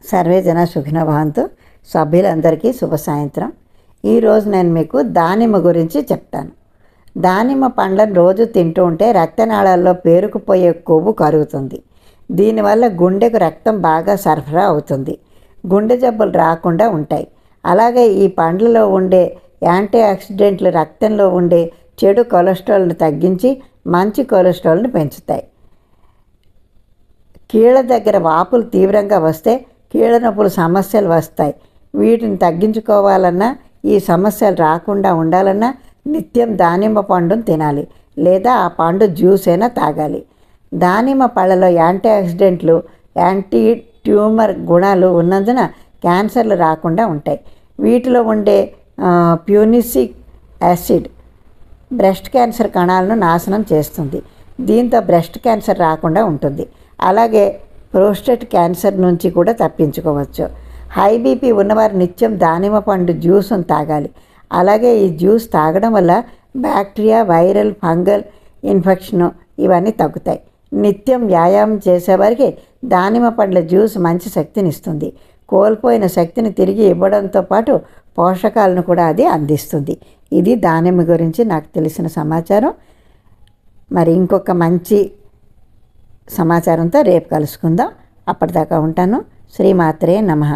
Survey జన సుఖినో భవంతు. సభ్యులందరికీ శుభ సాయంత్రం. ఈరోజు నేను మీకు దానిమ్మ గురించి చెప్తాను. దానిమ్మ పండ్లను రోజు తింటూ ఉంటే రక్తనాళాల్లో పేరుకుపోయే కొవ్వు కరుగుతుంది. దీనివల్ల గుండెకు రక్తం బాగా సరఫరా అవుతుంది. గుండె జబ్బులు రాకుండా ఉంటాయి. అలాగే ఈ పండ్లలో ఉండే యాంటీ ఆక్సిడెంట్లు రక్తంలో ఉండే చెడు కొలెస్ట్రాల్ను తగ్గించి మంచి కొలెస్ట్రాల్ను పెంచుతాయి. కీళ్ళ దగ్గర వాపులు తీవ్రంగా వస్తే కీళ్ళ నొప్పులు సమస్యలు వస్తాయి. వీటిని తగ్గించుకోవాలన్నా ఈ సమస్యలు రాకుండా ఉండాలన్నా నిత్యం దానిమ్మ పండును తినాలి, లేదా ఆ పండు జ్యూస్ అయినా తాగాలి. దానిమ్మ పళ్ళలో యాంటీ ఆక్సిడెంట్లు, యాంటీ ట్యూమర్ గుణాలు ఉన్నందున క్యాన్సర్లు రాకుండా ఉంటాయి. వీటిలో ఉండే ప్యూనిసిక్ యాసిడ్ బ్రెస్ట్ క్యాన్సర్ కణాలను నాశనం చేస్తుంది. దీంతో బ్రెస్ట్ క్యాన్సర్ రాకుండా ఉంటుంది. అలాగే ప్రోస్టేట్ క్యాన్సర్ నుంచి కూడా తప్పించుకోవచ్చు. హై బీపీ ఉన్నవారు నిత్యం దానిమ్మ పండు జ్యూస్ను తాగాలి. అలాగే ఈ జ్యూస్ తాగడం వల్ల బ్యాక్టీరియా, వైరల్, ఫంగల్ ఇన్ఫెక్షను ఇవన్నీ తగ్గుతాయి. నిత్యం వ్యాయామం చేసేవారికి దానిమ్మ పండ్ల జ్యూస్ మంచి శక్తిని ఇస్తుంది. కోల్పోయిన శక్తిని తిరిగి ఇవ్వడంతో పాటు పోషకాలను కూడా అది అందిస్తుంది. ఇది దానిమ్మ గురించి నాకు తెలిసిన సమాచారం. మరి ఇంకొక మంచి సమాచారంతో రేపు కలుసుకుందాం. అప్పటిదాకా ఉంటాను. శ్రీమాత్రే నమః.